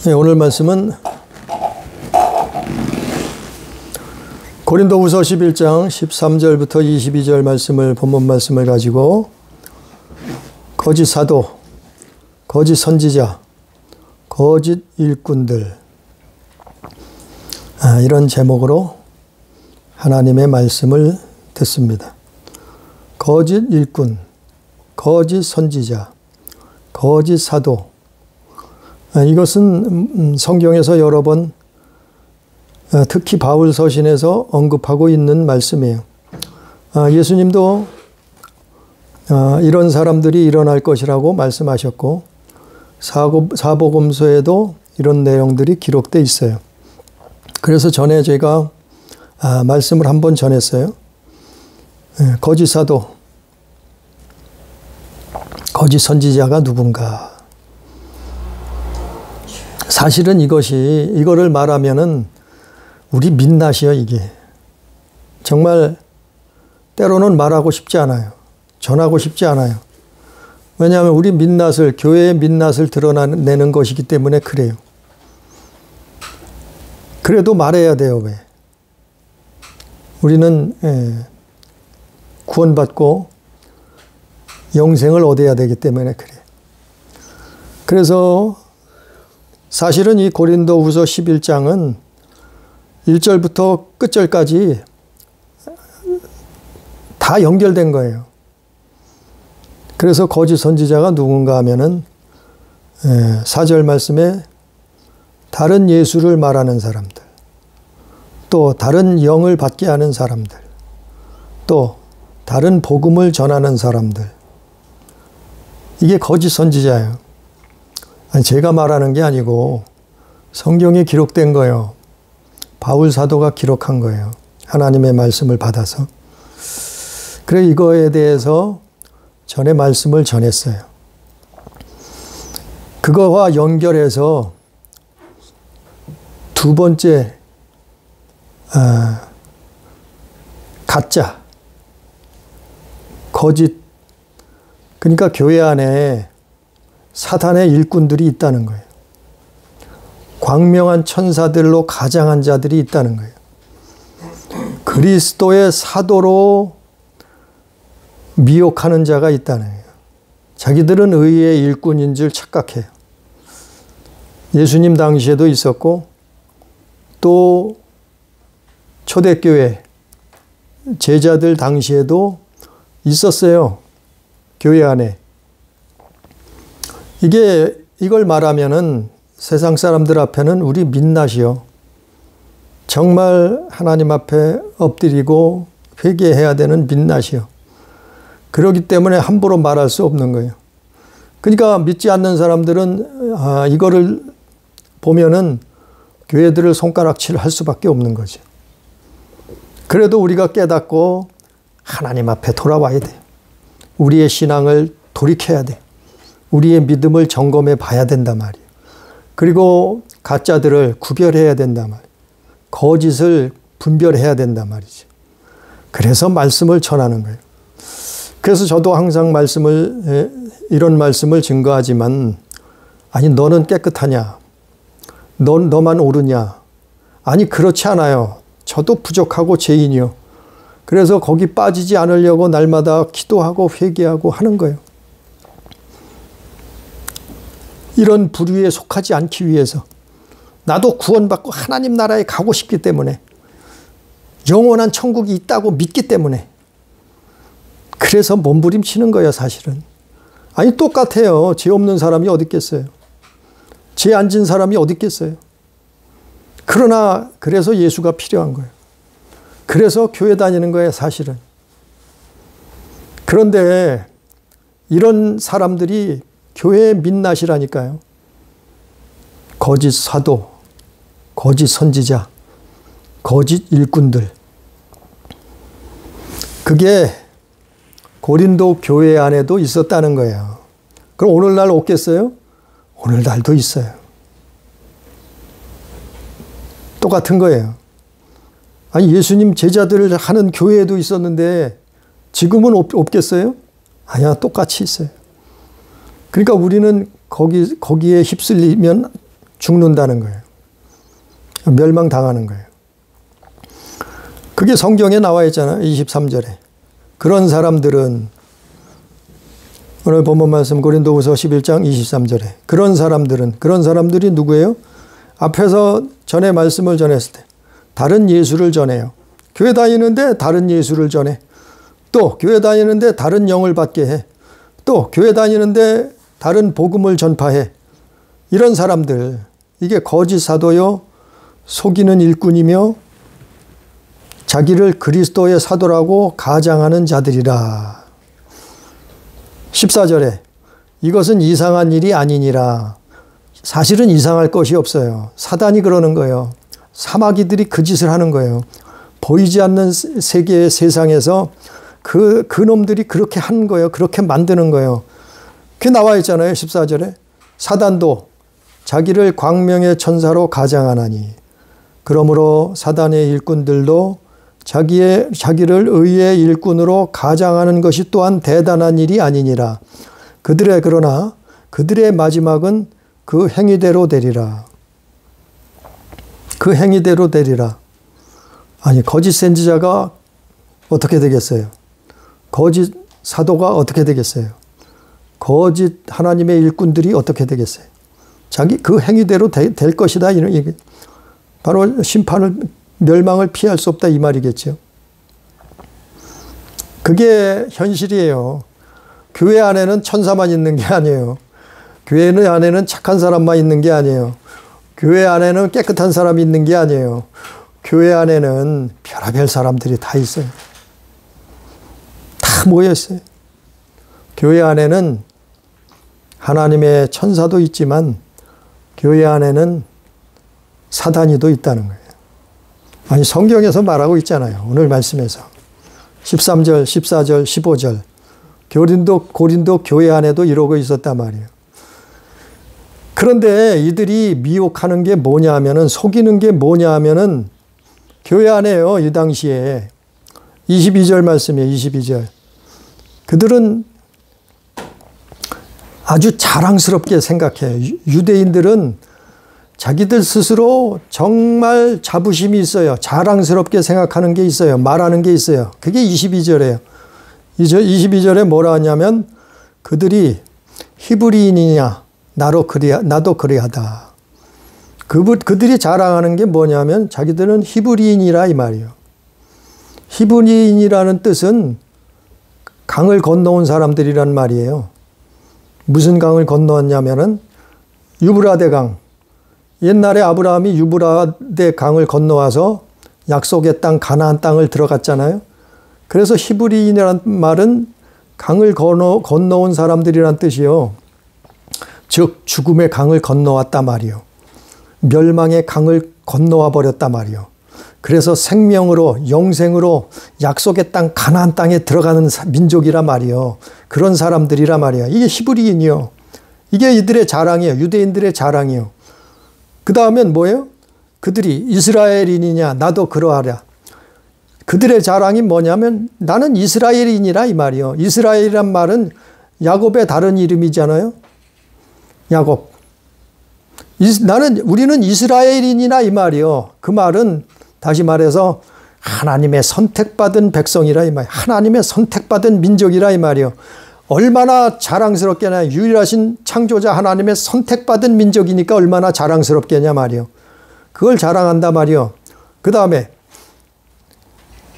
네, 오늘 말씀은 고린도후서 11장 13절부터 22절 말씀을 본문 말씀을 가지고 거짓 사도, 거짓 선지자, 거짓 일꾼들 이런 제목으로 하나님의 말씀을 듣습니다. 거짓 일꾼, 거짓 선지자, 거짓 사도, 이것은 성경에서 여러 번 특히 바울 서신에서 언급하고 있는 말씀이에요. 예수님도 이런 사람들이 일어날 것이라고 말씀하셨고 사복음서에도 이런 내용들이 기록되어 있어요. 그래서 전에 제가 말씀을 한번 전했어요. 거짓 사도, 거짓 선지자가 누군가. 사실은 이거를 말하면은 우리 민낯이요, 이게. 정말 때로는 말하고 싶지 않아요. 전하고 싶지 않아요. 왜냐하면 우리 민낯을, 교회의 민낯을 드러내는 것이기 때문에 그래요. 그래도 말해야 돼요, 왜? 우리는 구원받고 영생을 얻어야 되기 때문에 그래요. 그래서 사실은 이 고린도후서 11장은 1절부터 끝절까지 다 연결된 거예요. 그래서 거짓 선지자가 누군가 하면은 4절 말씀에 다른 예수를 말하는 사람들, 또 다른 영을 받게 하는 사람들, 또 다른 복음을 전하는 사람들, 이게 거짓 선지자예요. 아니, 제가 말하는 게 아니고 성경에 기록된 거예요. 바울 사도가 기록한 거예요. 하나님의 말씀을 받아서. 그래 이거에 대해서 전에 말씀을 전했어요. 그거와 연결해서 두 번째 가짜, 거짓, 그러니까 교회 안에 사탄의 일꾼들이 있다는 거예요. 광명한 천사들로 가장한 자들이 있다는 거예요. 그리스도의 사도로 미혹하는 자가 있다는 거예요. 자기들은 의의 일꾼인 줄 착각해요. 예수님 당시에도 있었고 또 초대교회 제자들 당시에도 있었어요. 교회 안에. 이걸 말하면은 세상 사람들 앞에는 우리 민낯이요. 정말 하나님 앞에 엎드리고 회개해야 되는 민낯이요. 그렇기 때문에 함부로 말할 수 없는 거예요. 그러니까 믿지 않는 사람들은 이거를 보면은 교회들을 손가락질 할 수밖에 없는 거죠. 그래도 우리가 깨닫고 하나님 앞에 돌아와야 돼요. 우리의 신앙을 돌이켜야 돼요. 우리의 믿음을 점검해 봐야 된단 말이에요. 그리고 가짜들을 구별해야 된단 말이에요. 거짓을 분별해야 된단 말이죠. 그래서 말씀을 전하는 거예요. 그래서 저도 항상 이런 말씀을 증거하지만, 아니, 너는 깨끗하냐? 너만 옳으냐? 아니, 그렇지 않아요. 저도 부족하고 죄인이요. 그래서 거기 빠지지 않으려고 날마다 기도하고 회개하고 하는 거예요. 이런 부류에 속하지 않기 위해서. 나도 구원받고 하나님 나라에 가고 싶기 때문에, 영원한 천국이 있다고 믿기 때문에, 그래서 몸부림치는 거예요, 사실은. 아니, 똑같아요. 죄 없는 사람이 어디 있겠어요? 죄 안 진 사람이 어디 있겠어요? 그러나 그래서 예수가 필요한 거예요. 그래서 교회 다니는 거예요, 사실은. 그런데 이런 사람들이 교회의 민낯이라니까요. 거짓 사도, 거짓 선지자, 거짓 일꾼들. 그게 고린도 교회 안에도 있었다는 거예요. 그럼 오늘날 없겠어요? 오늘날도 있어요. 똑같은 거예요. 아니, 예수님 제자들을 하는 교회에도 있었는데 지금은 없겠어요? 아니야, 똑같이 있어요. 그러니까 우리는 거기에 휩쓸리면 죽는다는 거예요. 멸망당하는 거예요. 그게 성경에 나와 있잖아요. 23절에. 그런 사람들은 오늘 본문 말씀 고린도후서 11장 23절에 그런 사람들이 누구예요? 앞에서 전에 말씀을 전했을 때 다른 예수를 전해요. 교회 다니는데 다른 예수를 전해. 또 교회 다니는데 다른 영을 받게 해. 또 교회 다니는데 다른 복음을 전파해. 이런 사람들, 이게 거짓 사도요, 속이는 일꾼이며 자기를 그리스도의 사도라고 가장하는 자들이라. 14절에 이것은 이상한 일이 아니니라. 사실은 이상할 것이 없어요. 사단이 그러는 거예요. 사마귀들이 그 짓을 하는 거예요. 보이지 않는 세계의 세상에서 그놈들이 그렇게 하는 거예요. 그렇게 만드는 거예요. 그게 나와 있잖아요. 14절에. 사단도 자기를 광명의 천사로 가장하나니 그러므로 사단의 일꾼들도 자기를 의의 일꾼으로 가장하는 것이 또한 대단한 일이 아니니라. 그러나 그들의 마지막은 그 행위대로 되리라. 그 행위대로 되리라. 아니, 거짓 선지자가 어떻게 되겠어요? 거짓 사도가 어떻게 되겠어요? 거짓 하나님의 일꾼들이 어떻게 되겠어요? 자기 그 행위대로 될 것이다. 이게 바로 심판을, 멸망을 피할 수 없다 이 말이겠죠. 그게 현실이에요. 교회 안에는 천사만 있는 게 아니에요. 교회 안에는 착한 사람만 있는 게 아니에요. 교회 안에는 깨끗한 사람이 있는 게 아니에요. 교회 안에는 별의별 사람들이 다 있어요. 다 모여 있어요. 교회 안에는 하나님의 천사도 있지만 교회 안에는 사단이도 있다는 거예요. 아니, 성경에서 말하고 있잖아요. 오늘 말씀에서. 13절, 14절, 15절. 고린도 교회 안에도 이러고 있었단 말이에요. 그런데 이들이 미혹하는 게 뭐냐 하면은, 속이는 게 뭐냐 하면은, 교회 안에요. 이 당시에. 22절 말씀이에요. 22절. 그들은 아주 자랑스럽게 생각해요. 유대인들은 자기들 스스로 정말 자부심이 있어요. 자랑스럽게 생각하는 게 있어요. 말하는 게 있어요. 그게 22절이에요. 22절에 뭐라 하냐면 그들이 히브리인이냐 나도 그리하다. 그들이 자랑하는 게 뭐냐면 자기들은 히브리인이라 이 말이에요. 히브리인이라는 뜻은 강을 건너온 사람들이란 말이에요. 무슨 강을 건너왔냐면은 유브라데 강. 옛날에 아브라함이 유브라데 강을 건너와서 약속의 땅 가나안 땅을 들어갔잖아요. 그래서 히브리인이라는 말은 강을 건너온 사람들이란 뜻이요. 즉 죽음의 강을 건너왔다 말이요. 멸망의 강을 건너와 버렸다 말이요. 그래서 생명으로 영생으로 약속의 땅 가나안 땅에 들어가는 민족이라 말이요. 그런 사람들이라 말이야. 이게 히브리인이요. 이게 이들의 자랑이에요. 유대인들의 자랑이요. 그 다음엔 뭐예요? 그들이 이스라엘인이냐 나도 그러하랴. 그들의 자랑이 뭐냐면 나는 이스라엘인이라 이 말이요. 이스라엘이란 말은 야곱의 다른 이름이잖아요. 야곱. 우리는 이스라엘인이나 이 말이요. 그 말은 다시 말해서 하나님의 선택받은 백성이라 이 말. 하나님의 선택받은 민족이라 이 말이요. 얼마나 자랑스럽게나 유일하신 창조자 하나님의 선택받은 민족이니까 얼마나 자랑스럽겠냐 말이요. 그걸 자랑한다 말이요. 그 다음에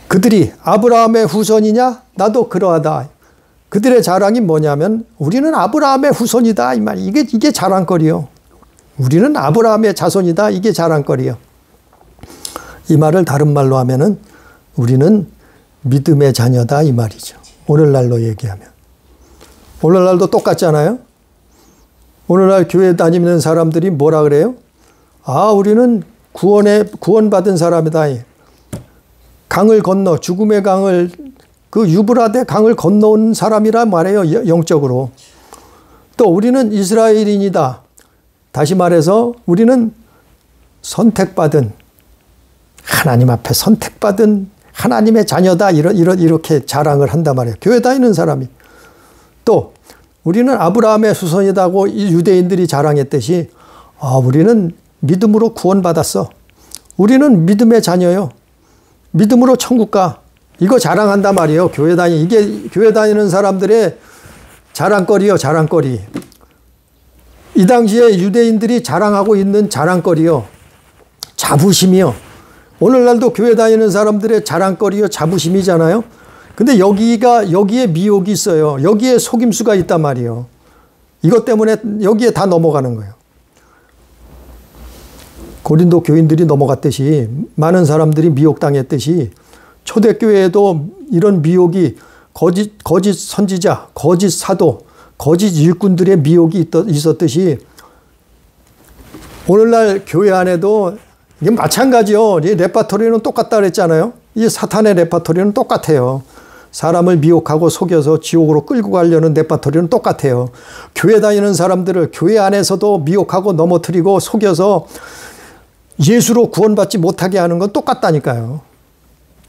그들이 아브라함의 후손이냐? 나도 그러하다. 그들의 자랑이 뭐냐면 우리는 아브라함의 후손이다 이 말. 이게 자랑거리요. 우리는 아브라함의 자손이다. 이게 자랑거리요. 이 말을 다른 말로 하면은 우리는 믿음의 자녀다 이 말이죠. 오늘날로 얘기하면. 오늘날도 똑같잖아요. 오늘날 교회 다니는 사람들이 뭐라 그래요? 아, 우리는 구원받은 사람이다. 강을 건너, 죽음의 강을, 그 유브라데 강을 건너온 사람이라 말해요. 영적으로. 또 우리는 이스라엘인이다. 다시 말해서 우리는 선택받은, 하나님 앞에 선택받은 하나님의 자녀다. 이렇게 자랑을 한단 말이에요. 교회 다니는 사람이. 또 우리는 아브라함의 후손이다고 유대인들이 자랑했듯이 우리는 믿음으로 구원받았어. 우리는 믿음의 자녀요. 믿음으로 천국 가. 이거 자랑한단 말이에요. 이게 교회 다니는 사람들의 자랑거리요, 자랑거리. 이 당시에 유대인들이 자랑하고 있는 자랑거리요. 자부심이요. 오늘날도 교회 다니는 사람들의 자랑거리요, 자부심이잖아요. 근데 여기에 미혹이 있어요. 여기에 속임수가 있단 말이에요. 이것 때문에 여기에 다 넘어가는 거예요. 고린도 교인들이 넘어갔듯이, 많은 사람들이 미혹당했듯이, 초대교회에도 이런 미혹이 거짓 선지자, 거짓 사도, 거짓 일꾼들의 미혹이 있었듯이 오늘날 교회 안에도 이게 마찬가지요. 이 레파토리는 똑같다 그랬잖아요. 이 사탄의 레파토리는 똑같아요. 사람을 미혹하고 속여서 지옥으로 끌고 가려는 레파토리는 똑같아요. 교회 다니는 사람들을 교회 안에서도 미혹하고 넘어뜨리고 속여서 예수로 구원받지 못하게 하는 건 똑같다니까요.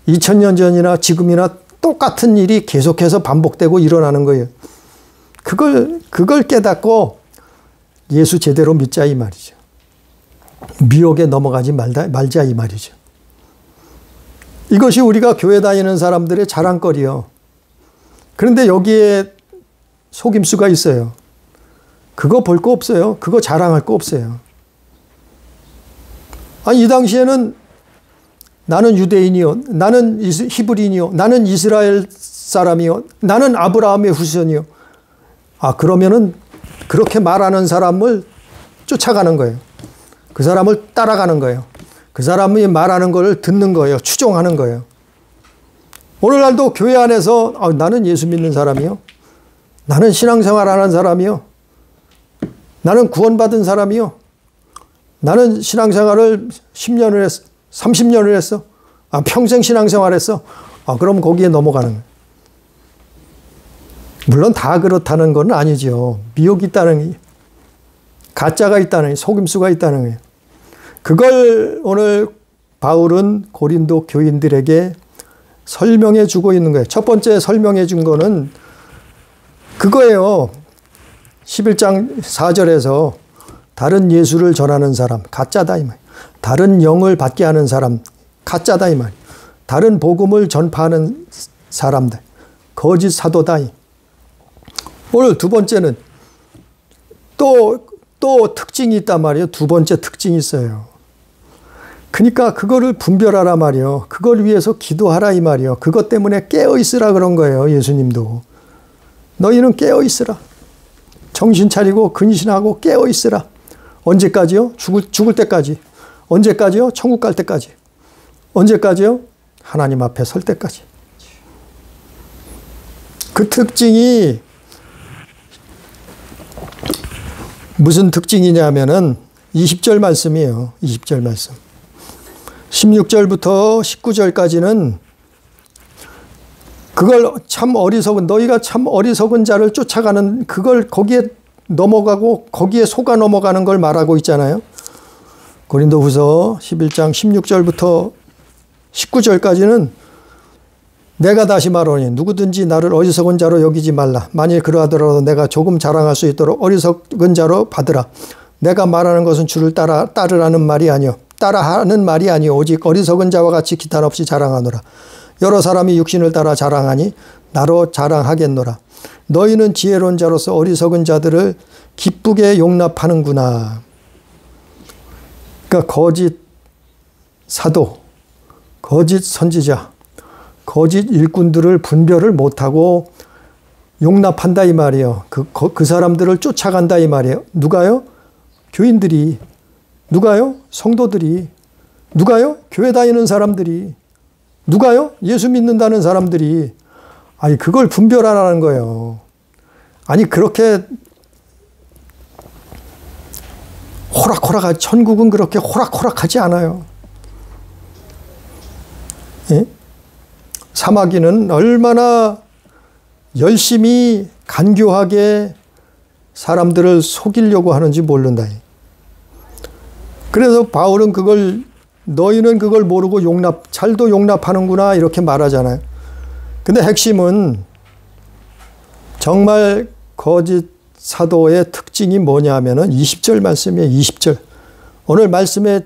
2000년 전이나 지금이나 똑같은 일이 계속해서 반복되고 일어나는 거예요. 그걸 깨닫고 예수 제대로 믿자 이 말이죠. 미혹에 넘어가지 말자 이 말이죠. 이것이 우리가 교회 다니는 사람들의 자랑거리요. 그런데 여기에 속임수가 있어요. 그거 볼 거 없어요. 그거 자랑할 거 없어요. 이 당시에는 나는 유대인이요, 나는 히브리인이요, 나는 이스라엘 사람이요, 나는 아브라함의 후손이요. 그러면은 그렇게 말하는 사람을 쫓아가는 거예요. 그 사람을 따라가는 거예요. 그 사람이 말하는 걸 듣는 거예요. 추종하는 거예요. 오늘날도 교회 안에서 나는 예수 믿는 사람이요, 나는 신앙생활 하는 사람이요, 나는 구원받은 사람이요, 나는 신앙생활을 10년을 했어, 30년을 했어, 평생 신앙생활 했어. 그럼 거기에 넘어가는 거예요. 물론 다 그렇다는 건 아니죠. 미혹이 있다는, 가짜가 있다는, 속임수가 있다는 거예요. 그걸 오늘 바울은 고린도 교인들에게 설명해 주고 있는 거예요. 첫 번째 설명해 준 거는 그거예요. 11장 4절에서 다른 예수를 전하는 사람, 가짜다 이 말. 다른 영을 받게 하는 사람, 가짜다 이 말. 다른 복음을 전파하는 사람들, 거짓 사도다. 오늘 두 번째는 또 특징이 있단 말이에요. 두 번째 특징이 있어요. 그러니까 그거를 분별하라 말이에요. 그걸 위해서 기도하라 이 말이에요. 그것 때문에 깨어있으라 그런 거예요. 예수님도. 너희는 깨어있으라. 정신 차리고 근신하고 깨어있으라. 언제까지요? 죽을 때까지. 언제까지요? 천국 갈 때까지. 언제까지요? 하나님 앞에 설 때까지. 그 특징이 무슨 특징이냐면은 20절 말씀이에요. 20절 말씀. 16절부터 19절까지는 그걸 참 어리석은, 너희가 참 어리석은 자를 쫓아가는, 그걸 거기에 넘어가고 거기에 속아 넘어가는 걸 말하고 있잖아요. 고린도후서 11장 16절부터 19절까지는 내가 다시 말하노니 누구든지 나를 어리석은 자로 여기지 말라. 만일 그러하더라도 내가 조금 자랑할 수 있도록 어리석은 자로 받으라. 내가 말하는 것은 주를 따르라는 말이 아니요, 따라하는 말이 아니요, 오직 어리석은 자와 같이 기탄 없이 자랑하노라. 여러 사람이 육신을 따라 자랑하니 나로 자랑하겠노라. 너희는 지혜로운 자로서 어리석은 자들을 기쁘게 용납하는구나. 그러니까 거짓 사도, 거짓 선지자, 거짓 일꾼들을 분별을 못하고 용납한다 이 말이에요. 그 사람들을 쫓아간다 이 말이에요. 누가요? 교인들이. 누가요? 성도들이. 누가요? 교회 다니는 사람들이. 누가요? 예수 믿는다는 사람들이. 그걸 분별하라는 거예요. 그렇게 호락호락하지, 천국은 그렇게 호락호락하지 않아요. 예? 사마귀는 얼마나 열심히 간교하게 사람들을 속이려고 하는지 모른다. 그래서 바울은 너희는 그걸 모르고 잘도 용납하는구나 이렇게 말하잖아요. 근데 핵심은 정말 거짓 사도의 특징이 뭐냐면은 20절 말씀이에요. 20절. 오늘 말씀의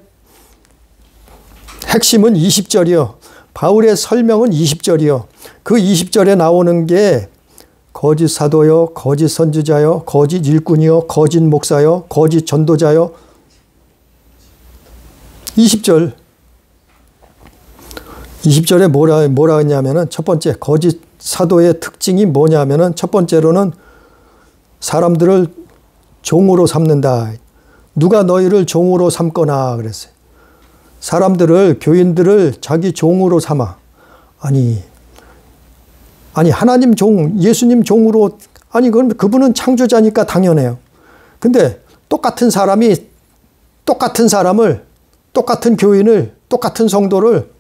핵심은 20절이요. 바울의 설명은 20절이요. 그 20절에 나오는 게 거짓 사도요, 거짓 선지자요, 거짓 일꾼이요, 거짓 목사요, 거짓 전도자요. 20절. 20절에 뭐라 했냐면은 첫 번째 거짓 사도의 특징이 뭐냐면은 첫 번째로는 사람들을 종으로 삼는다. 누가 너희를 종으로 삼거나 그랬어요. 사람들을, 교인들을 자기 종으로 삼아. 아니 하나님 종, 예수님 종으로, 아니 그분은 창조자니까 당연해요. 근데 똑같은 사람을, 똑같은 교인을, 똑같은 성도를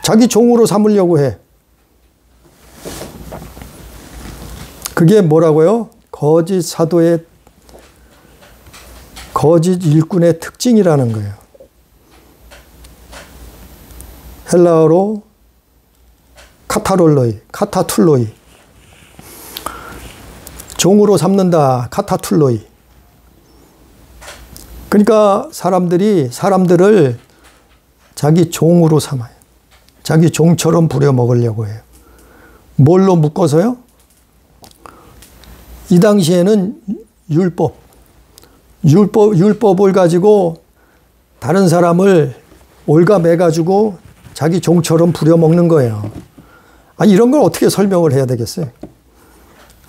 자기 종으로 삼으려고 해. 그게 뭐라고요? 거짓 사도의, 거짓 일꾼의 특징이라는 거예요. 헬라어로 카타툴로이. 종으로 삼는다. 카타툴로이. 그러니까 사람들을 자기 종으로 삼아요. 자기 종처럼 부려먹으려고 해요. 뭘로 묶어서요? 이 당시에는 율법을 가지고 다른 사람을 올가매가지고 자기 종처럼 부려먹는 거예요. 이런 걸 어떻게 설명을 해야 되겠어요?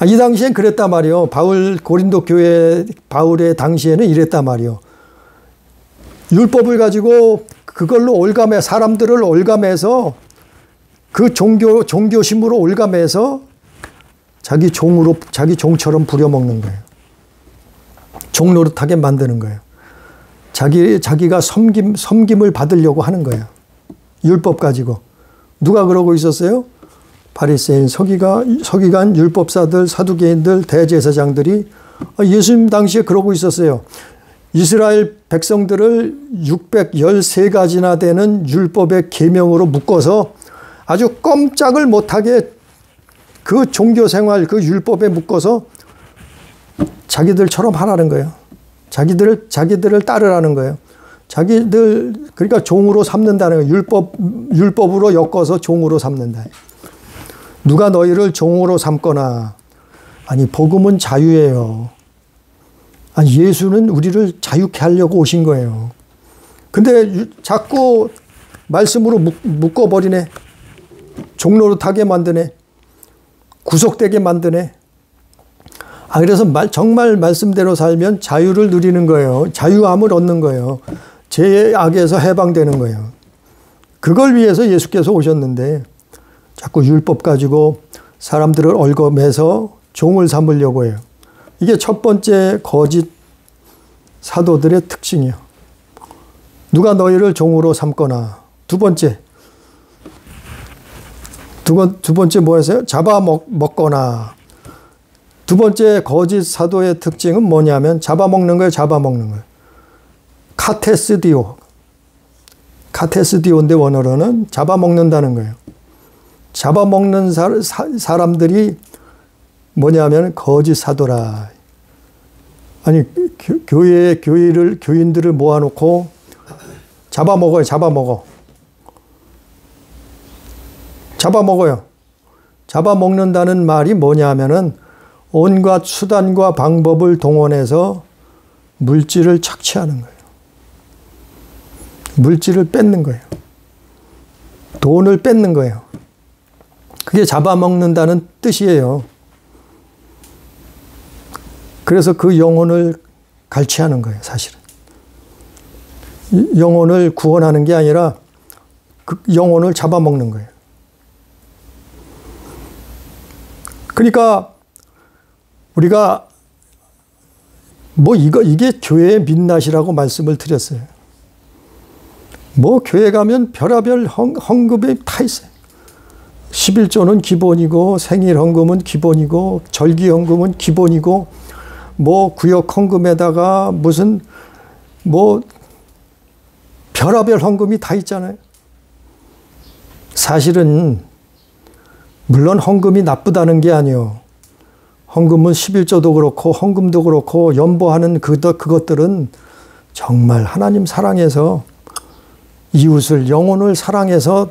이 당시엔 그랬단 말이에요. 고린도 교회 바울의 당시에는 이랬단 말이에요. 율법을 가지고 그걸로 사람들을 올가매서 그 종교심으로 올가매서 자기 종처럼 부려먹는 거예요. 종 노릇하게 만드는 거예요. 자기가 섬김을 받으려고 하는 거예요. 율법 가지고. 누가 그러고 있었어요? 바리새인, 서기관, 율법사들, 사두개인들, 대제사장들이 예수님 당시에 그러고 있었어요. 이스라엘 백성들을 613가지나 되는 율법의 계명으로 묶어서 아주 꼼짝을 못하게 그 종교생활, 그 율법에 묶어서 자기들처럼 하라는 거예요. 자기들을 따르라는 거예요. 그러니까 종으로 삼는다는 거예요. 율법으로 엮어서 종으로 삼는다. 누가 너희를 종으로 삼거나. 복음은 자유예요. 예수는 우리를 자유케 하려고 오신 거예요. 근데 자꾸 말씀으로 묶어버리네. 종노릇하게 만드네. 구속되게 만드네. 그래서 정말 말씀대로 살면 자유를 누리는 거예요. 자유함을 얻는 거예요. 죄악에서 해방되는 거예요. 그걸 위해서 예수께서 오셨는데 자꾸 율법 가지고 사람들을 얽어매서 종을 삼으려고 해요. 이게 첫 번째 거짓 사도들의 특징이요. 누가 너희를 종으로 삼거나. 두 번째 뭐였어요? 잡아먹거나. 두 번째 거짓 사도의 특징은 뭐냐면 잡아먹는 거예요. 카테스디오인데 원어로는 잡아먹는다는 거예요. 잡아먹는 사람들이 뭐냐면 거짓 사도라. 교인들을 모아놓고 잡아먹어요. 잡아먹는다는 말이 뭐냐면은 온갖 수단과 방법을 동원해서 물질을 착취하는 거예요. 물질을 뺏는 거예요. 돈을 뺏는 거예요. 그게 잡아먹는다는 뜻이에요. 그래서 그 영혼을 갈취하는 거예요, 사실은. 영혼을 구원하는 게 아니라 그 영혼을 잡아먹는 거예요. 그러니까 우리가 이게 교회의 민낯이라고 말씀을 드렸어요. 교회 가면 별의별 헌금이 다 있어요. 11조는 기본이고, 생일 헌금은 기본이고, 절기 헌금은 기본이고, 구역 헌금에다가 별의별 헌금이 다 있잖아요. 사실은 물론 헌금이 나쁘다는 게 아니에요. 헌금은 11조도 그렇고 헌금도 그렇고 연보하는 그것들은 정말 하나님 사랑해서 이웃을 영혼을 사랑해서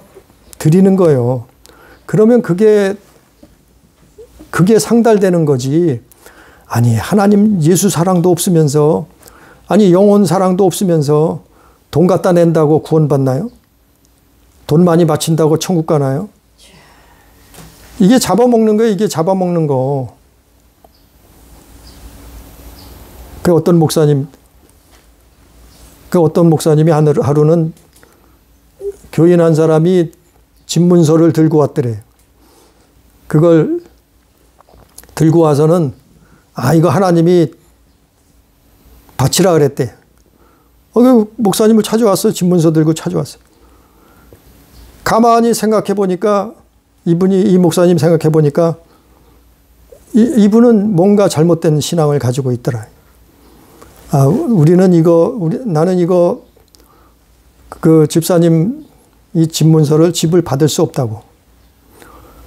드리는 거예요. 그러면 그게 상달되는 거지. 아니 하나님 예수 사랑도 없으면서 아니 영혼 사랑도 없으면서 돈 갖다 낸다고 구원받나요? 돈 많이 바친다고 천국 가나요? 이게 잡아먹는 거예요. 이게 잡아먹는 거. 그 어떤 목사님이 하루는 교인 한 사람이 집문서를 들고 왔더래. 그걸 들고 와서는 이거 하나님이 바치라 그랬대. 그 목사님을 찾아왔어요. 집문서 들고 찾아왔어요. 가만히 생각해 보니까 이 목사님 생각해 보니까 이분은 뭔가 잘못된 신앙을 가지고 있더라. 나는 이거 그 집사님 이 집문서를 집을 받을 수 없다고.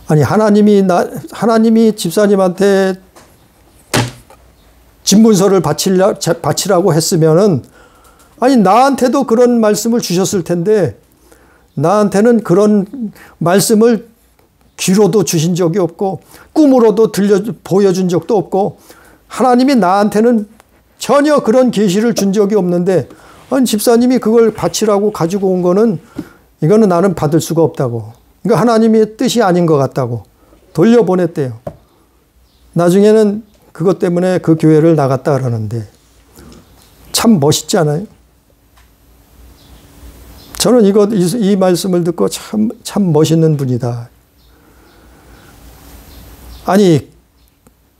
아니 하나님이 집사님한테 집문서를 바치라고 했으면은 아니 나한테도 그런 말씀을 주셨을 텐데 나한테는 그런 말씀을 귀로도 주신 적이 없고 꿈으로도 보여준 적도 없고 하나님이 나한테는 전혀 그런 계시를 준 적이 없는데 아니 집사님이 그걸 바치라고 가지고 온 거는 이거는 나는 받을 수가 없다고. 이거 하나님의 뜻이 아닌 것 같다고 돌려보냈대요. 나중에는 그것 때문에 그 교회를 나갔다 그러는데 참 멋있지 않아요? 저는 이 말씀을 듣고 참 멋있는 분이다. 아니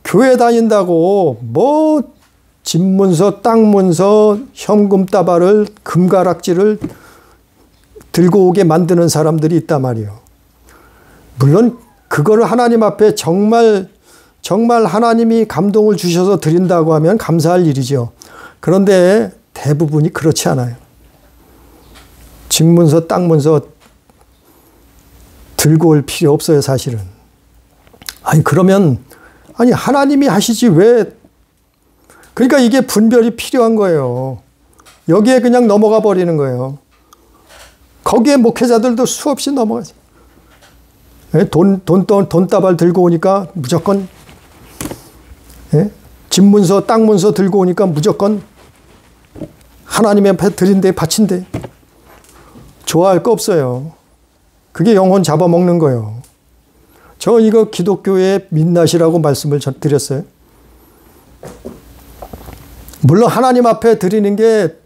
교회 다닌다고 뭐 집문서, 땅문서, 현금 따발을 금가락지를 들고 오게 만드는 사람들이 있단 말이에요. 물론 그거를 하나님 앞에 정말 하나님이 감동을 주셔서 드린다고 하면 감사할 일이죠. 그런데 대부분이 그렇지 않아요. 집문서, 땅문서 들고 올 필요 없어요, 사실은. 그러면 하나님이 하시지 왜? 그러니까 이게 분별이 필요한 거예요. 여기에 그냥 넘어가 버리는 거예요. 거기에 목회자들도 수없이 넘어가죠. 돈다발 들고 오니까 무조건, 집문서, 땅문서 들고 오니까 무조건 하나님 앞에 드린대, 바친대. 좋아할 거 없어요. 그게 영혼 잡아먹는 거예요. 저 이거 기독교의 민낯이라고 말씀을 드렸어요. 물론 하나님 앞에 드리는 게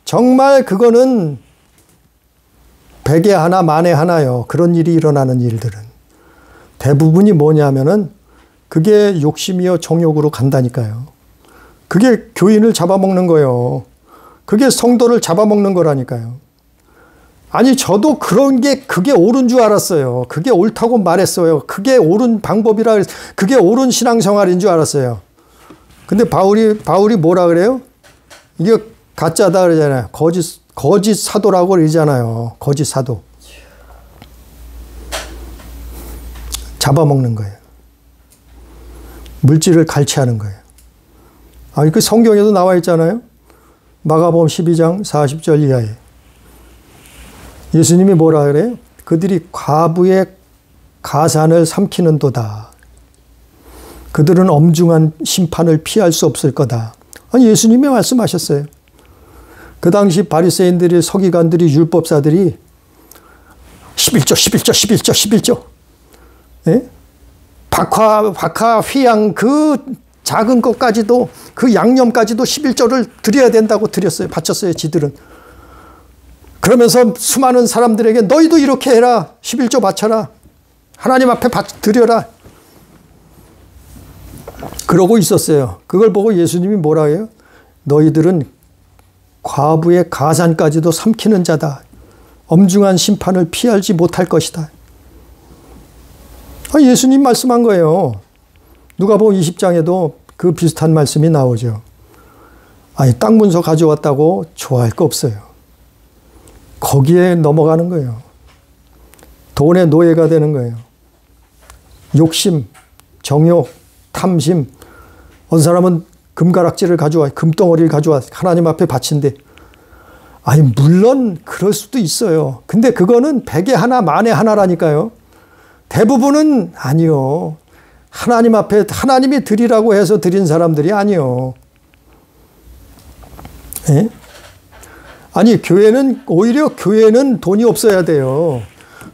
정말 그거는 백에 하나 만에 하나요. 그런 일이 일어나는 일들은. 대부분이 뭐냐면은 그게 욕심이요 정욕으로 간다니까요. 그게 교인을 잡아먹는 거예요. 그게 성도를 잡아먹는 거라니까요. 아니 저도 그게 옳은 줄 알았어요. 그게 옳다고 말했어요. 그게 옳은 방법이라 그랬어요. 그게 옳은 신앙생활인 줄 알았어요. 근데 바울이 뭐라 그래요? 이게 가짜다 그러잖아요. 거짓 사도라고 그러잖아요. 거짓 사도. 잡아먹는 거예요. 물질을 갈취하는 거예요. 그 성경에도 나와 있잖아요. 마가복음 12장 40절 이하에. 예수님이 뭐라 그래요? 그들이 과부의 가산을 삼키는도다. 그들은 엄중한 심판을 피할 수 없을 거다. 예수님이 말씀하셨어요. 그 당시 바리새인들이, 서기관들이, 율법사들이 11조. 예? 박하, 휘양 그 작은 것까지도 그 양념까지도 11조를 드려야 된다고 바쳤어요. 지들은. 그러면서 수많은 사람들에게 너희도 이렇게 해라. 11조 바쳐라. 하나님 앞에 드려라. 그러고 있었어요. 그걸 보고 예수님이 뭐라 해요? 너희들은 과부의 가산까지도 삼키는 자다. 엄중한 심판을 피하지 못할 것이다. 예수님 말씀한 거예요. 누가복음 20장에도 그 비슷한 말씀이 나오죠. 땅 문서 가져왔다고 좋아할 거 없어요. 거기에 넘어가는 거예요. 돈의 노예가 되는 거예요. 욕심, 정욕, 탐심. 어떤 사람은 금가락지를 가져와, 금덩어리를 가져와 하나님 앞에 바친대. 아니, 물론 그럴 수도 있어요. 근데 그거는 백에 하나, 만에 하나라니까요. 대부분은 아니요. 하나님 앞에, 하나님이 드리라고 해서 드린 사람들이 아니요. 예? 아니, 오히려 교회는 돈이 없어야 돼요.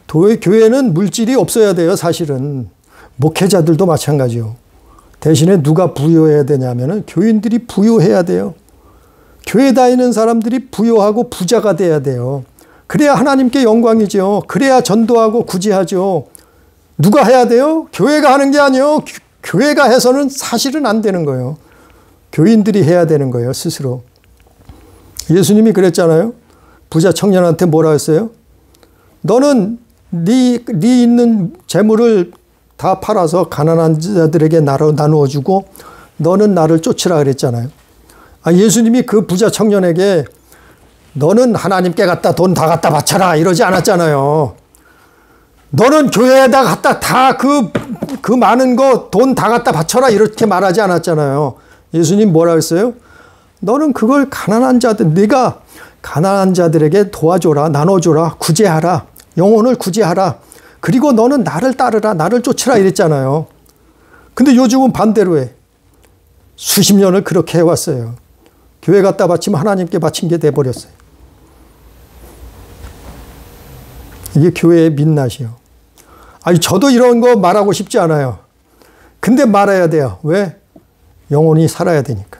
교회는 물질이 없어야 돼요, 사실은. 목회자들도 마찬가지요. 대신에 누가 부유해야 되냐면은 교인들이 부유해야 돼요. 교회 다니는 사람들이 부유하고 부자가 돼야 돼요. 그래야 하나님께 영광이죠. 그래야 전도하고 구제하죠. 누가 해야 돼요? 교회가 하는 게 아니에요. 교회가 해서는 사실은 안 되는 거예요. 교인들이 해야 되는 거예요, 스스로. 예수님이 그랬잖아요. 부자 청년한테 뭐라 했어요? 너는 네 있는 재물을 다 팔아서 가난한 자들에게 나누어 주고 너는 나를 쫓으라 그랬잖아요. 예수님이 그 부자 청년에게 너는 하나님께 갖다 돈 다 갖다 바쳐라 이러지 않았잖아요. 너는 교회에다 갖다 다 그 많은 거 돈 다 갖다 바쳐라 이렇게 말하지 않았잖아요. 예수님 뭐라 했어요? 너는 그걸 네가 가난한 자들에게 도와줘라, 나눠줘라, 구제하라, 영혼을 구제하라. 그리고 너는 나를 따르라, 나를 쫓으라 이랬잖아요. 근데 요즘은 반대로 해. 수십 년을 그렇게 해왔어요. 교회 갖다 바치면 하나님께 바친 게 돼버렸어요. 이게 교회의 민낯이요. 아니, 저도 이런 거 말하고 싶지 않아요. 근데 말해야 돼요. 왜? 영혼이 살아야 되니까.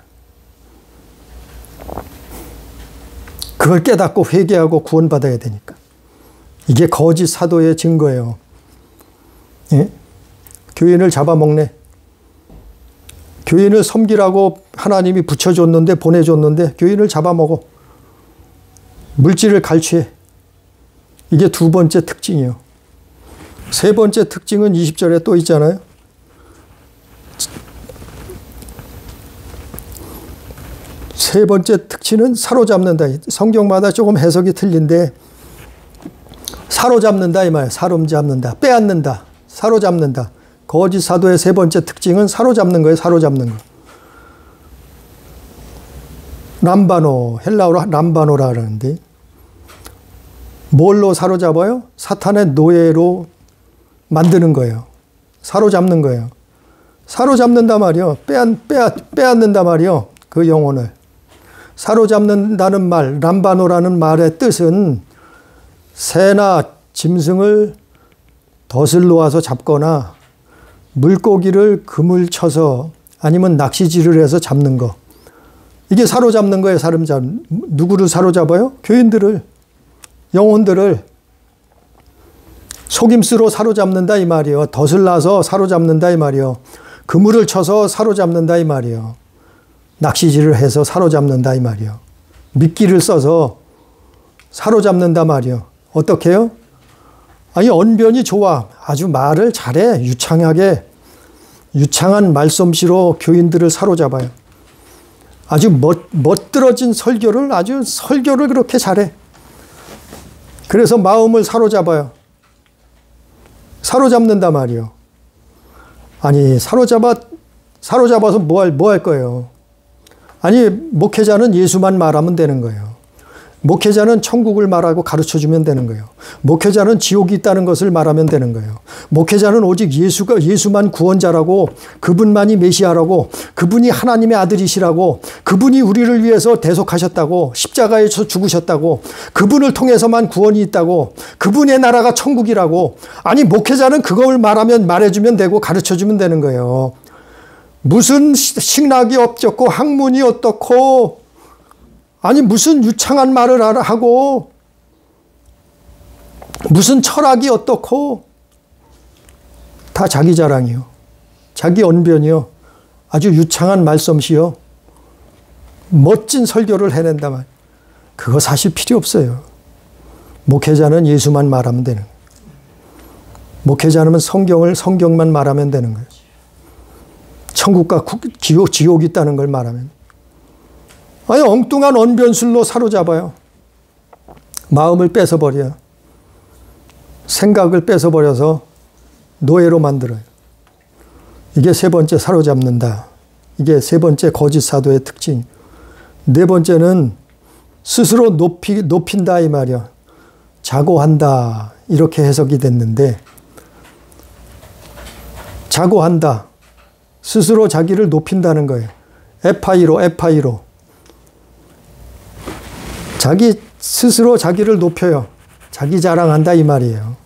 그걸 깨닫고 회개하고 구원받아야 되니까. 이게 거짓 사도의 증거예요. 예? 교인을 잡아먹네. 교인을 섬기라고 하나님이 붙여줬는데, 보내줬는데 교인을 잡아먹어. 물질을 갈취해. 이게 두 번째 특징이에요. 세 번째 특징은 20절에 또 있잖아요. 세 번째 특징은 사로잡는다. 성경마다 조금 해석이 틀린데 사로잡는다 이 말이에요. 사로잡는다. 빼앗는다. 사로잡는다. 거짓 사도의 세 번째 특징은 사로잡는 거예요. 사로잡는 거. 람바노, 헬라어로 람바노라 그러는데 뭘로 사로잡아요? 사탄의 노예로 만드는 거예요. 사로잡는 거예요. 사로잡는다 말이요. 빼앗는다 말이요. 그 영혼을. 사로잡는다는 말, 람바노라는 말의 뜻은 새나 짐승을 덫을 놓아서 잡거나 물고기를 그물 쳐서 아니면 낚시질을 해서 잡는 거. 이게 사로잡는 거예요. 누구를 사로잡아요? 교인들을, 영혼들을 속임수로 사로잡는다 이 말이에요. 덫을 놔서 사로잡는다 이 말이에요. 그물을 쳐서 사로잡는다 이 말이에요. 낚시질을 해서 사로잡는다 이 말이에요. 미끼를 써서 사로잡는다 말이에요. 어떻게 해요? 아니, 언변이 좋아. 아주 말을 잘해. 유창한 말솜씨로 교인들을 사로잡아요. 아주 멋들어진 설교를 그렇게 잘해. 그래서 마음을 사로잡아요. 사로잡는다 말이요. 아니, 사로잡아서 뭐 할 거예요? 아니, 목회자는 예수만 말하면 되는 거예요. 목회자는 천국을 말하고 가르쳐주면 되는 거예요. 목회자는 지옥이 있다는 것을 말하면 되는 거예요. 목회자는 오직 예수만 구원자라고, 그분만이 메시아라고, 그분이 하나님의 아들이시라고, 그분이 우리를 위해서 대속하셨다고, 십자가에서 죽으셨다고, 그분을 통해서만 구원이 있다고, 그분의 나라가 천국이라고. 아니, 목회자는 그걸 말해주면 되고 가르쳐주면 되는 거예요. 무슨 식락이 어떻고 학문이 어떻고 아니 무슨 유창한 말을 하고 무슨 철학이 어떻고 다 자기 자랑이요. 자기 언변이요. 아주 유창한 말솜씨요. 멋진 설교를 해낸다 말. 그거 사실 필요 없어요. 목회자는 예수만 말하면 되는 거예요. 목회자는 성경만 말하면 되는 거예요. 천국과 지옥이 있다는 걸 말하면. 아니, 엉뚱한 언변술로 사로잡아요. 마음을 뺏어버려요. 생각을 뺏어버려서 노예로 만들어요. 이게 세 번째 사로잡는다. 이게 세 번째 거짓 사도의 특징. 네 번째는 스스로 높인다 이 말이야. 자고한다. 이렇게 해석이 됐는데 자고한다. 스스로 자기를 높인다는 거예요. 에파이로. 자기 스스로 자기를 높여요. 자기 자랑한다 이 말이에요.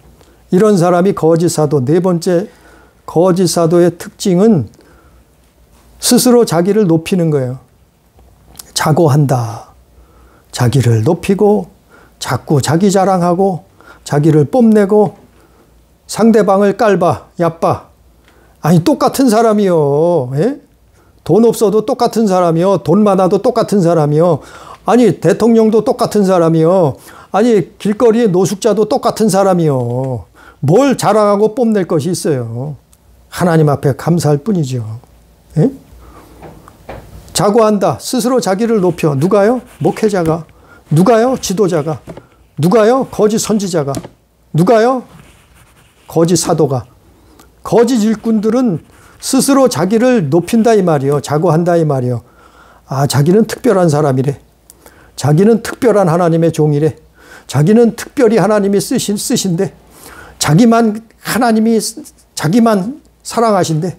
이런 사람이 거짓 사도. 네 번째 거짓 사도의 특징은 스스로 자기를 높이는 거예요. 자고한다. 자기를 높이고 자꾸 자기 자랑하고 자기를 뽐내고 상대방을 깔봐 얕봐. 아니 똑같은 사람이요. 예? 돈 없어도 똑같은 사람이요. 돈 많아도 똑같은 사람이요. 아니 대통령도 똑같은 사람이요. 아니 길거리의 노숙자도 똑같은 사람이요. 뭘 자랑하고 뽐낼 것이 있어요. 하나님 앞에 감사할 뿐이죠. 예? 자고한다. 스스로 자기를 높여. 누가요? 목회자가. 누가요? 지도자가. 누가요? 거짓 선지자가. 누가요? 거짓 사도가. 거짓 일꾼들은 스스로 자기를 높인다 이 말이요. 자고한다 이 말이요. 아, 자기는 특별한 사람이래. 자기는 특별한 하나님의 종이래. 자기는 특별히 하나님이 쓰신대. 자기만 사랑하신대.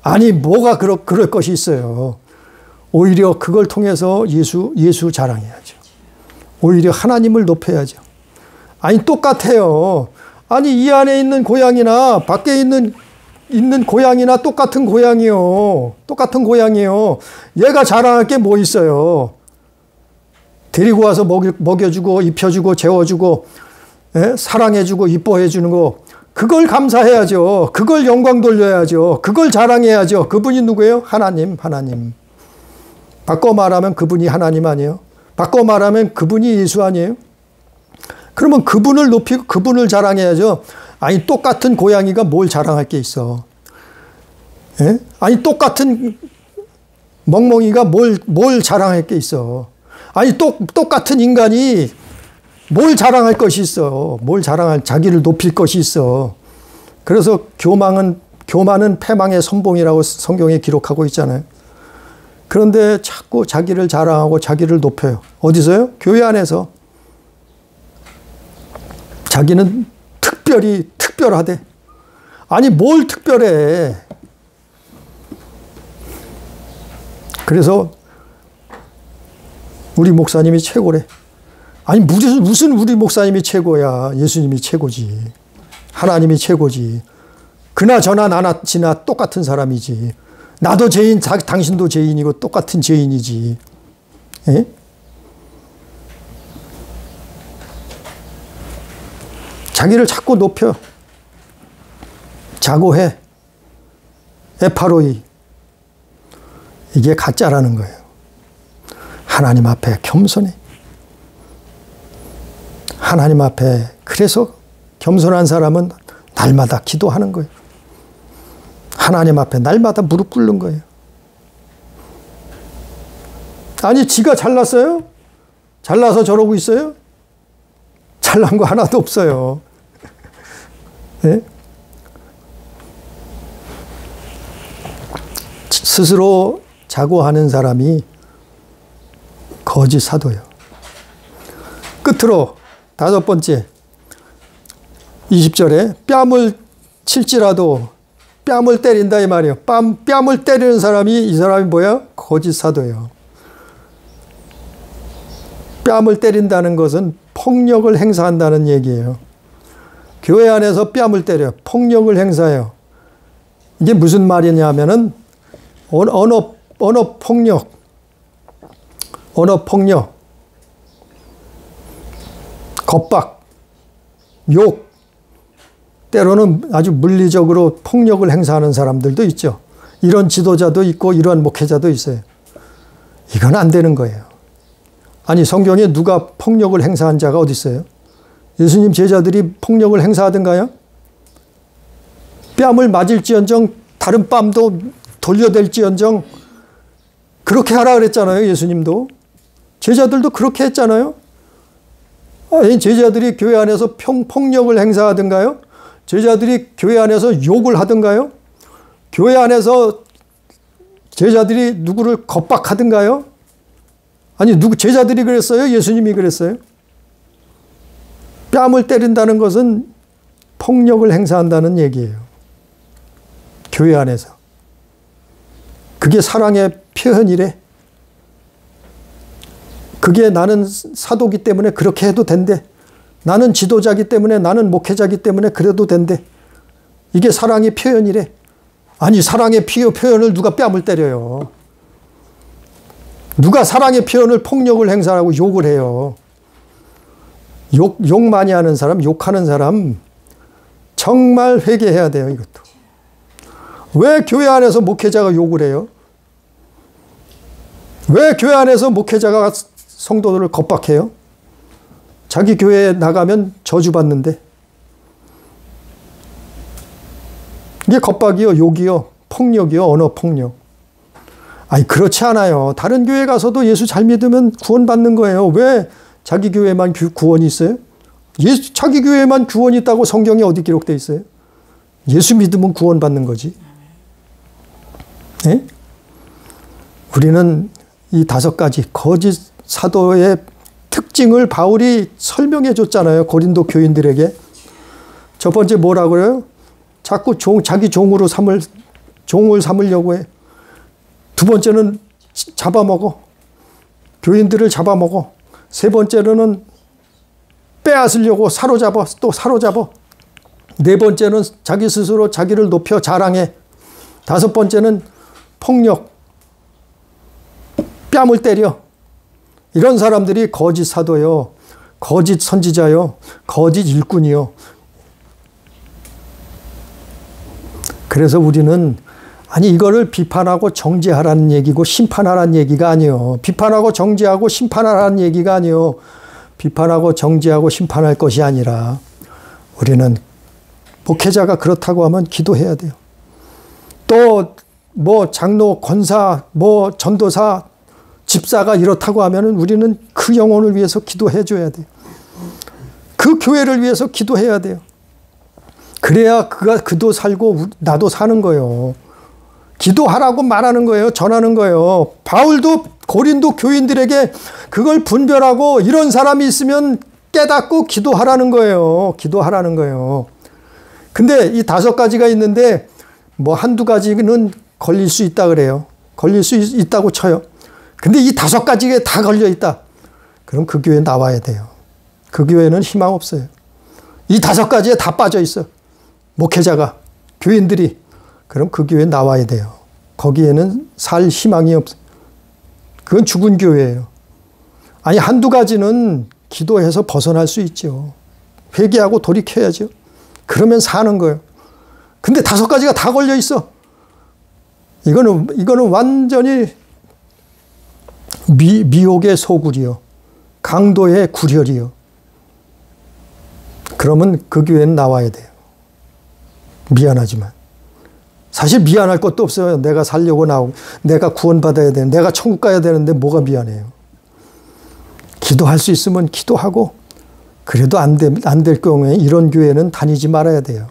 아니 뭐가 그럴 것이 있어요. 오히려 그걸 통해서 예수 자랑해야죠. 오히려 하나님을 높여야죠. 아니 똑같아요. 아니 이 안에 있는 고양이나 밖에 있는 고양이나 똑같은 고양이요. 똑같은 고양이요. 얘가 자랑할 게 뭐 있어요. 데리고 와서 먹여주고 입혀주고 재워주고 사랑해주고 이뻐해주는 거. 그걸 감사해야죠. 그걸 영광 돌려야죠. 그걸 자랑해야죠. 그분이 누구예요? 하나님. 바꿔 말하면 그분이 하나님 아니에요? 바꿔 말하면 그분이 예수 아니에요? 그러면 그분을 높이고 그분을 자랑해야죠. 아니 똑같은 고양이가 뭘 자랑할 게 있어. 예? 아니 똑같은 멍멍이가 뭘 자랑할 게 있어. 아니 똑같은 인간이 뭘 자랑할 것이 있어. 자기를 높일 것이 있어. 그래서 교만은 패망의 선봉이라고 성경에 기록하고 있잖아요. 그런데 자꾸 자기를 자랑하고 자기를 높여요. 어디서요? 교회 안에서. 자기는 특별하대. 아니 뭘 특별해. 그래서 우리 목사님이 최고래. 아니 무슨 우리 목사님이 최고야. 예수님이 최고지. 하나님이 최고지. 그나저나 나나 지나 똑같은 사람이지. 나도 죄인, 당신도 죄인이고 똑같은 죄인이지. 에? 자기를 자꾸 높여. 자고해. 에파로이. 이게 가짜라는 거예요. 하나님 앞에 겸손해. 하나님 앞에. 그래서 겸손한 사람은 날마다 기도하는 거예요. 하나님 앞에 날마다 무릎 꿇는 거예요. 아니 지가 잘났어요? 잘나서 저러고 있어요? 잘난 거 하나도 없어요. 네? 스스로 자고하는 사람이 거짓 사도예요. 끝으로 다섯 번째 20절에 뺨을 칠지라도 뺨을 때린다 이 말이에요. 뺨을 때리는 사람이 이 사람이 뭐야? 거짓 사도예요. 뺨을 때린다는 것은 폭력을 행사한다는 얘기예요. 교회 안에서 뺨을 때려 폭력을 행사해요. 이게 무슨 말이냐면은 언어 폭력, 겁박, 욕, 때로는 아주 물리적으로 폭력을 행사하는 사람들도 있죠. 이런 지도자도 있고 이런 목회자도 있어요. 이건 안 되는 거예요. 아니 성경에 누가 폭력을 행사한 자가 어디 있어요? 예수님 제자들이 폭력을 행사하던가요? 뺨을 맞을지언정 다른 뺨도 돌려댈지언정 그렇게 하라 그랬잖아요. 예수님도. 제자들도 그렇게 했잖아요. 아니, 제자들이 교회 안에서 폭력을 행사하던가요? 제자들이 교회 안에서 욕을 하던가요? 교회 안에서 제자들이 누구를 겁박하든가요? 아니, 제자들이 그랬어요? 예수님이 그랬어요? 뺨을 때린다는 것은 폭력을 행사한다는 얘기예요. 교회 안에서. 그게 사랑의 표현이래. 그게 나는 사도기 때문에 그렇게 해도 된대. 나는 지도자기 때문에, 나는 목회자기 때문에 그래도 된대. 이게 사랑의 표현이래. 아니, 사랑의 표현을 누가 뺨을 때려요. 누가 사랑의 표현을 폭력을 행사하고 욕을 해요. 욕 많이 하는 사람, 욕하는 사람 정말 회개해야 돼요. 이것도. 왜 교회 안에서 목회자가 욕을 해요? 왜 교회 안에서 목회자가 성도들을 겁박해요? 자기 교회에 나가면 저주받는데. 이게 겁박이요, 욕이요, 폭력이요, 언어폭력. 아니, 그렇지 않아요. 다른 교회 가서도 예수 잘 믿으면 구원받는 거예요. 왜 자기 교회만 구원이 있어요? 자기 교회만 구원이 있다고 성경에 어디 기록되어 있어요? 예수 믿으면 구원받는 거지. 네? 우리는 이 5가지 거짓 사도의 특징을 바울이 설명해 줬잖아요. 고린도 교인들에게. 첫 번째 뭐라고 그래요? 자꾸 자기 종을 삼으려고 해. 두 번째는 잡아먹어. 교인들을 잡아먹어. 세 번째로는 빼앗으려고 사로잡아. 또 사로잡아. 네 번째는 자기 스스로 자기를 높여 자랑해. 다섯 번째는 폭력. 뺨을 때려. 이런 사람들이 거짓 사도요. 거짓 선지자요. 거짓 일꾼이요. 그래서 우리는 아니 이거를 비판하고 정죄하라는 얘기고 심판하라는 얘기가 아니에요. 비판하고 정죄하고 심판하라는 얘기가 아니에요. 비판하고 정죄하고 심판할 것이 아니라 우리는 목회자가 그렇다고 하면 기도해야 돼요. 또 뭐 장로, 권사, 뭐 전도사, 집사가 이렇다고 하면 우리는 그 영혼을 위해서 기도해 줘야 돼요. 그 교회를 위해서 기도해야 돼요. 그래야 그도 살고 나도 사는 거예요. 기도하라고 말하는 거예요. 전하는 거예요. 바울도 고린도 교인들에게 그걸 분별하고 이런 사람이 있으면 깨닫고 기도하라는 거예요. 기도하라는 거예요. 근데 이 5가지가 있는데 뭐 한두 가지는 걸릴 수 있다 그래요. 걸릴 수 있다고 쳐요. 근데 이 5가지에 다 걸려 있다. 그럼 그 교회 나와야 돼요. 그 교회는 희망 없어요. 이 5가지에 다 빠져 있어. 목회자가, 교인들이. 그럼 그 교회 나와야 돼요. 거기에는 살 희망이 없어요. 그건 죽은 교회예요. 아니 한두 가지는 기도해서 벗어날 수 있죠. 회개하고 돌이켜야죠. 그러면 사는 거예요. 근데 5가지가 다 걸려 있어. 이거는 완전히 미혹의 소굴이요. 강도의 굴혈이요. 그러면 그 교회는 나와야 돼요. 미안하지만. 사실 미안할 것도 없어요. 내가 살려고 나오고 내가 구원받아야 되는데 내가 천국 가야 되는데 뭐가 미안해요. 기도할 수 있으면 기도하고 그래도 안 될 경우에 이런 교회는 다니지 말아야 돼요.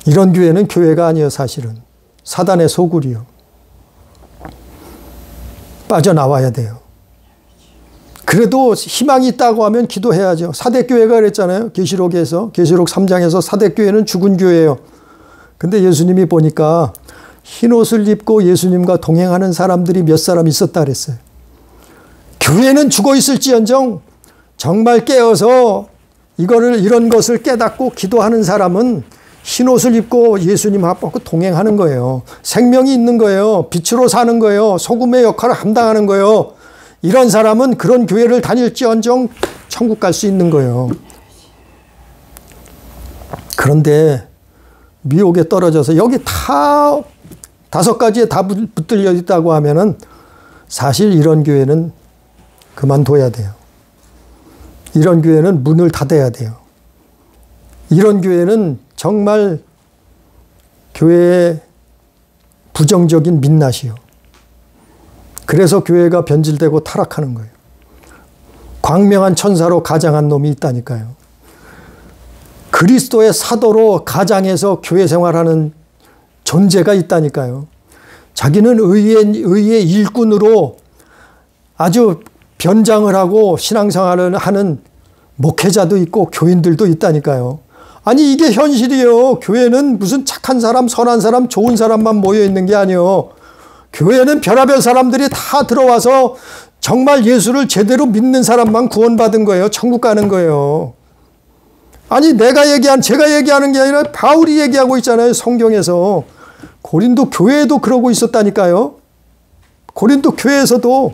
이런 교회는 교회가 아니에요. 사실은. 사단의 소굴이요. 빠져나와야 돼요. 그래도 희망이 있다고 하면 기도해야죠. 사대교회가 그랬잖아요. 계시록에서. 계시록 3장에서 사대교회는 죽은 교회예요. 근데 예수님이 보니까 흰옷을 입고 예수님과 동행하는 사람들이 몇 사람 있었다 그랬어요. 교회는 죽어 있을지언정 정말 깨어서 이런 것을 깨닫고 기도하는 사람은 흰옷을 입고 예수님 앞하고 동행하는 거예요. 생명이 있는 거예요. 빛으로 사는 거예요. 소금의 역할을 감당하는 거예요. 이런 사람은 그런 교회를 다닐지언정 천국 갈 수 있는 거예요. 그런데 미혹에 떨어져서 여기 다 5가지에 다 붙들려 있다고 하면은 사실 이런 교회는 그만둬야 돼요. 이런 교회는 문을 닫아야 돼요. 이런 교회는 정말 교회의 부정적인 민낯이요. 그래서 교회가 변질되고 타락하는 거예요. 광명한 천사로 가장한 놈이 있다니까요. 그리스도의 사도로 가장해서 교회 생활하는 존재가 있다니까요. 자기는 의의 일꾼으로 아주 변장을 하고 신앙생활을 하는 목회자도 있고 교인들도 있다니까요. 아니 이게 현실이에요. 교회는 무슨 착한 사람, 선한 사람, 좋은 사람만 모여 있는 게 아니에요. 교회는 별의별 사람들이 다 들어와서 정말 예수를 제대로 믿는 사람만 구원받은 거예요. 천국 가는 거예요. 아니 제가 얘기하는 게 아니라 바울이 얘기하고 있잖아요. 성경에서. 고린도 교회에도 그러고 있었다니까요. 고린도 교회에서도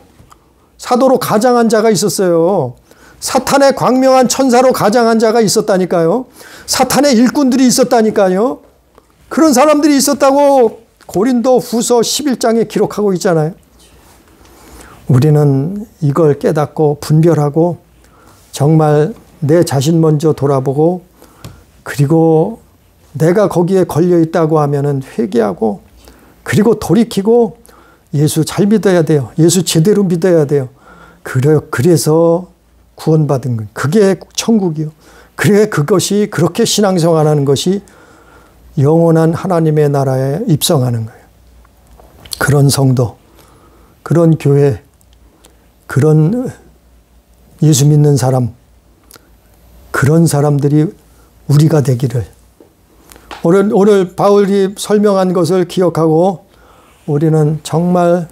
사도로 가장한 자가 있었어요. 사탄의 광명한 천사로 가장한 자가 있었다니까요. 사탄의 일꾼들이 있었다니까요. 그런 사람들이 있었다고 고린도 후서 11장에 기록하고 있잖아요. 우리는 이걸 깨닫고 분별하고 정말 내 자신 먼저 돌아보고 그리고 내가 거기에 걸려 있다고 하면은 회개하고 그리고 돌이키고 예수 잘 믿어야 돼요. 예수 제대로 믿어야 돼요. 그래서 구원받은 것. 그게 천국이요. 그래 그것이 그렇게 신앙생활하는 것이 영원한 하나님의 나라에 입성하는 거예요. 그런 성도, 그런 교회, 그런 예수 믿는 사람, 그런 사람들이 우리가 되기를. 오늘 바울이 설명한 것을 기억하고 우리는 정말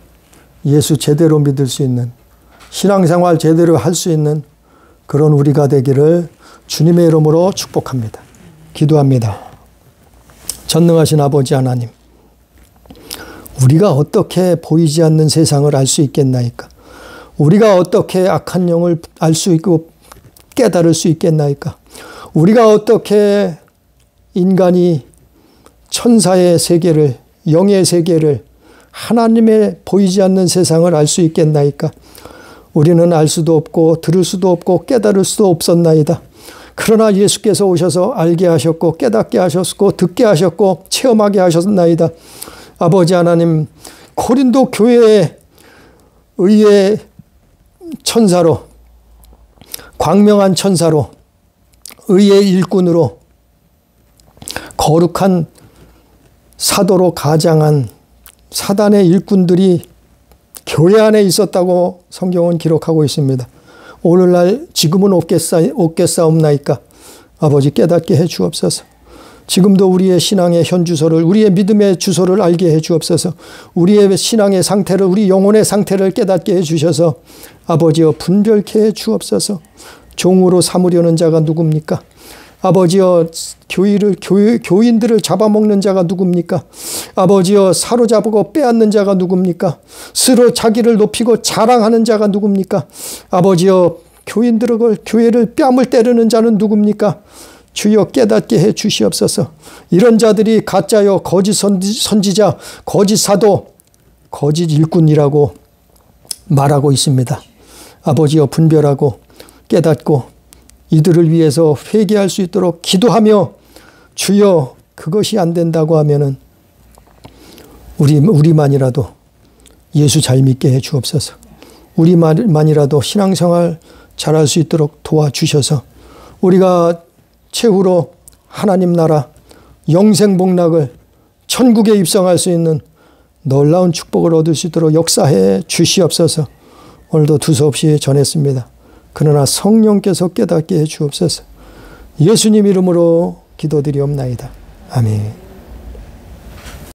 예수 제대로 믿을 수 있는 신앙생활 제대로 할 수 있는 그런 우리가 되기를 주님의 이름으로 축복합니다. 기도합니다. 전능하신 아버지 하나님, 우리가 어떻게 보이지 않는 세상을 알 수 있겠나이까? 우리가 어떻게 악한 영을 알 수 있고 깨달을 수 있겠나이까? 우리가 어떻게 인간이 천사의 세계를, 영의 세계를, 하나님의 보이지 않는 세상을 알 수 있겠나이까? 우리는 알 수도 없고 들을 수도 없고 깨달을 수도 없었나이다. 그러나 예수께서 오셔서 알게 하셨고 깨닫게 하셨고 듣게 하셨고 체험하게 하셨나이다. 아버지 하나님, 고린도 교회의 의의 천사로, 광명한 천사로, 의의 일꾼으로, 거룩한 사도로 가장한 사단의 일꾼들이 교회 안에 있었다고 성경은 기록하고 있습니다. 오늘날 지금은 없겠사옵나이까? 아버지 깨닫게 해 주옵소서. 지금도 우리의 신앙의 현주소를, 우리의 믿음의 주소를 알게 해 주옵소서. 우리의 신앙의 상태를, 우리 영혼의 상태를 깨닫게 해 주셔서 아버지여 분별케 해 주옵소서. 종으로 삼으려는 자가 누굽니까? 아버지여 교인들을 잡아먹는 자가 누굽니까? 아버지여 사로잡고 빼앗는 자가 누굽니까? 스스로 자기를 높이고 자랑하는 자가 누굽니까? 아버지여 교회를 뺨을 때리는 자는 누굽니까? 주여 깨닫게 해 주시옵소서. 이런 자들이 가짜여 거짓 선지자, 거짓 사도, 거짓 일꾼이라고 말하고 있습니다. 아버지여 분별하고 깨닫고 이들을 위해서 회개할 수 있도록 기도하며 주여 그것이 안 된다고 하면은 우리만이라도 예수 잘 믿게 해 주옵소서. 우리만이라도 신앙생활 잘할 수 있도록 도와주셔서 우리가 최후로 하나님 나라 영생복락을 천국에 입성할 수 있는 놀라운 축복을 얻을 수 있도록 역사해 주시옵소서. 오늘도 두서없이 전했습니다. 그러나 성령께서 깨닫게 해 주옵소서. 예수님 이름으로 기도드리옵나이다. 아멘.